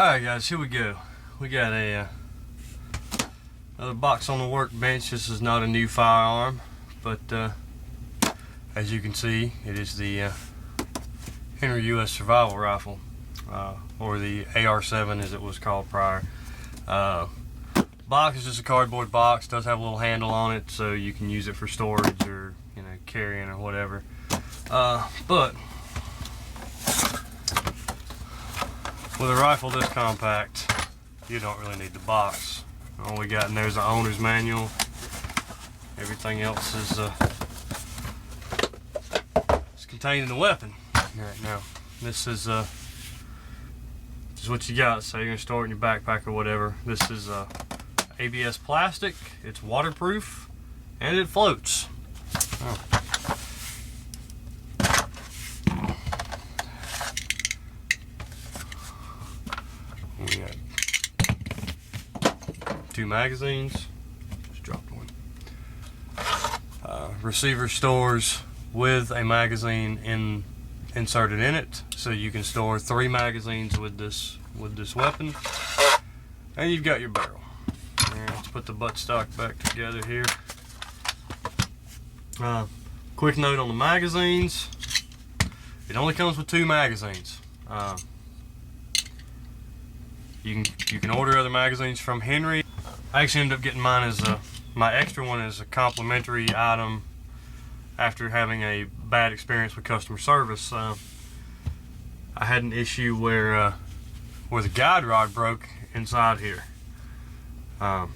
Alright guys, here we go. We got another box on the workbench. This is not a new firearm, but as you can see, it is the Henry U.S. Survival Rifle, or the AR-7 as it was called prior. Box is just a cardboard box. Does have a little handle on it, so you can use it for storage or carrying or whatever. But with a rifle this compact, you don't really need the box. All we got in there is the owner's manual. Everything else is contained in the weapon. Right now, this is what you got. So you're gonna store it in your backpack or whatever. This is ABS plastic. It's waterproof and it floats. Oh. We got 2 magazines. Just dropped one. Receiver stores with a magazine inserted in it, so you can store 3 magazines with this weapon. And you've got your barrel. And let's put the buttstock back together here. Quick note on the magazines: it only comes with 2 magazines. You can order other magazines from Henry. I actually ended up getting mine as my extra one as a complimentary item after having a bad experience with customer service. I had an issue where the guide rod broke inside here, and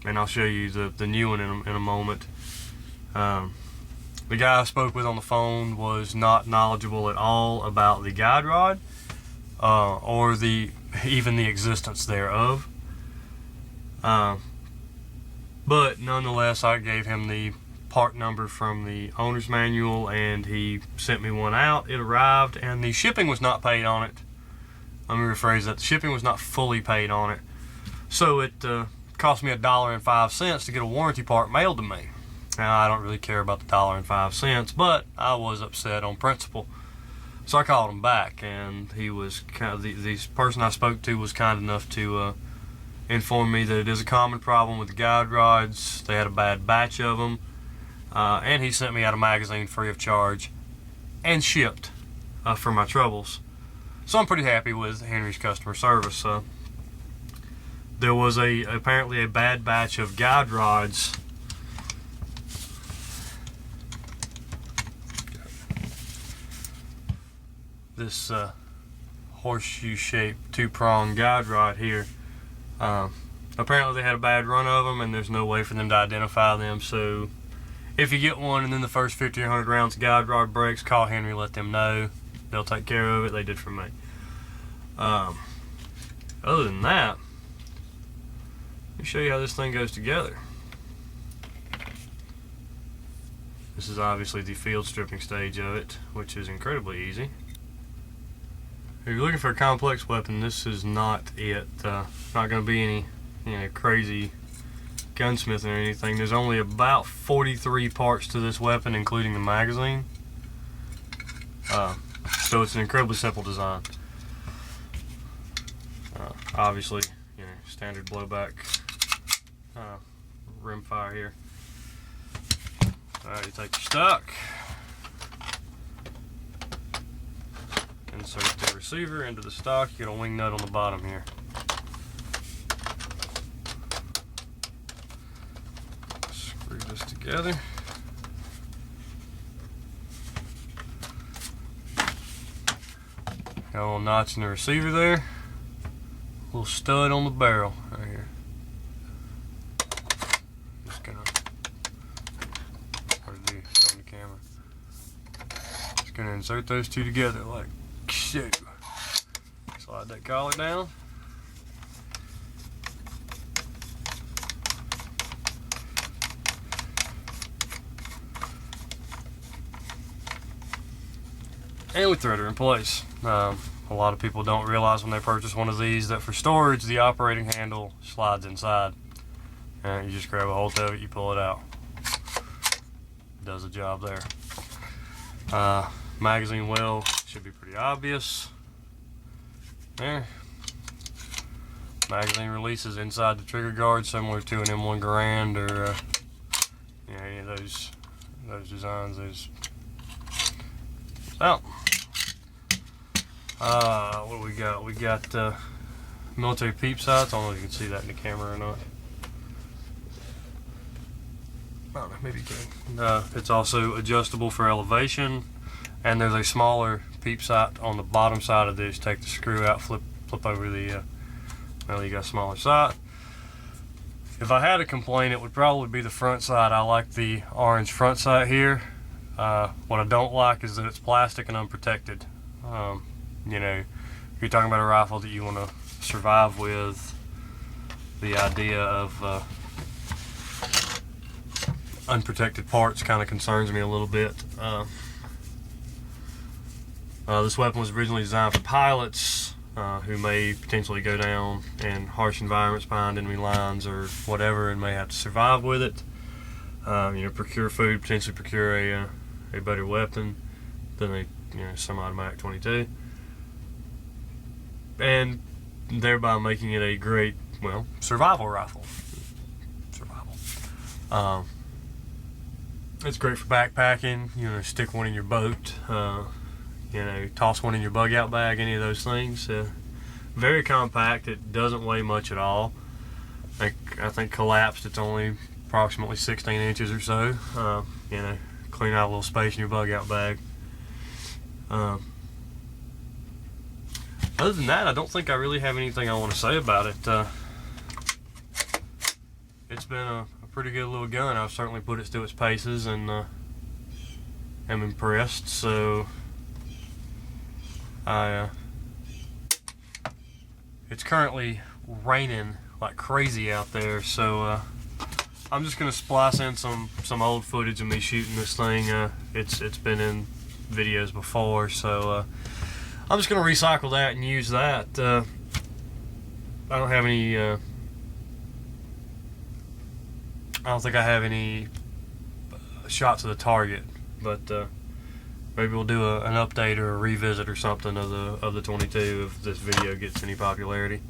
I'll show you the new one in a moment. The guy I spoke with on the phone was not knowledgeable at all about the guide rod or even the existence thereof. But nonetheless, I gave him the part number from the owner's manual and he sent me one out. It arrived and the shipping was not paid on it. Let me rephrase that. The shipping was not fully paid on it. So it cost me $1.05 to get a warranty part mailed to me. Now, I don't really care about the $1.05, but I was upset on principle. So I called him back, and he was the person I spoke to was kind enough to inform me that it is a common problem with the guide rods. They had a bad batch of them, and he sent me out a magazine free of charge and shipped for my troubles. So I'm pretty happy with Henry's customer service. There was apparently a bad batch of guide rods. This horseshoe-shaped 2-prong guide rod here. Apparently they had a bad run of them and there's no way for them to identify them, so if you get one and then the first 50 or 100 rounds of guide rod breaks, call Henry, let them know. They'll take care of it. They did for me. Other than that, let me show you how this thing goes together. This is obviously the field stripping stage of it, which is incredibly easy. If you're looking for a complex weapon, this is not it. Not going to be any crazy gunsmithing or anything. There's only about 43 parts to this weapon, including the magazine. So it's an incredibly simple design. Obviously, standard blowback rimfire here. Alright, you take your stock, insert the receiver into the stock. You get a wing nut on the bottom here. Screw this together. Got a little notch in the receiver there. A little stud on the barrel right here. Just gonna show on the camera. Just gonna insert those 2 together like so. Slide that collar down. And we thread her in place. A lot of people don't realize when they purchase one of these that for storage the operating handle slides inside. And you just grab a hold of it, you pull it out. Does the job there. Magazine well should be pretty obvious. There. magazine releases inside the trigger guard, similar to an M1 Garand or any of those designs. So, what do we got? We got military peep sights. I don't know if you can see that in the camera or not. I don't know, maybe you can. It's also adjustable for elevation, and there's a smaller peep sight on the bottom side of this. Take the screw out, flip over the. Well, you got a smaller sight. If I had a complaint, it would probably be the front sight. I like the orange front sight here. What I don't like is that it's plastic and unprotected. You know, if you're talking about a rifle that you want to survive with, the idea of unprotected parts kind of concerns me a little bit. This weapon was originally designed for pilots who may potentially go down in harsh environments behind enemy lines or whatever, and may have to survive with it. You know, procure food, potentially procure a better weapon than a semi-automatic 22, and thereby making it a great, well, survival rifle. Survival. It's great for backpacking. You know, stick one in your boat. You know, toss one in your bug out bag. Any of those things. Very compact. It doesn't weigh much at all. I think collapsed, it's only approximately 16 inches or so. You know, clean out a little space in your bug out bag. Other than that, I don't think I really have anything I want to say about it. It's been a pretty good little gun. I've certainly put it through its paces and am impressed. So it's currently raining like crazy out there, so I'm just gonna splice in some old footage of me shooting this thing. It's been in videos before, so I'm just gonna recycle that and use that. I don't have any. I don't think I have any shots of the target, but maybe we'll do an update or a revisit or something of the 22 if this video gets any popularity,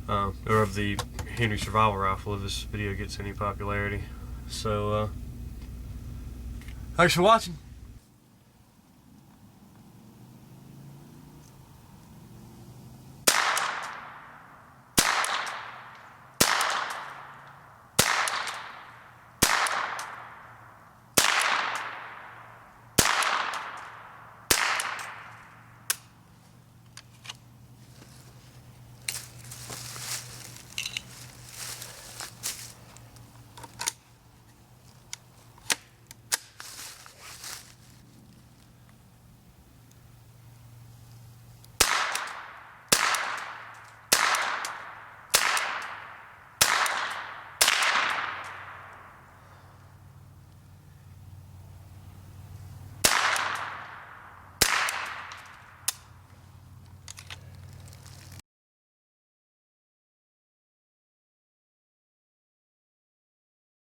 or of the Henry Survival Rifle if this video gets any popularity. So thanks for watching.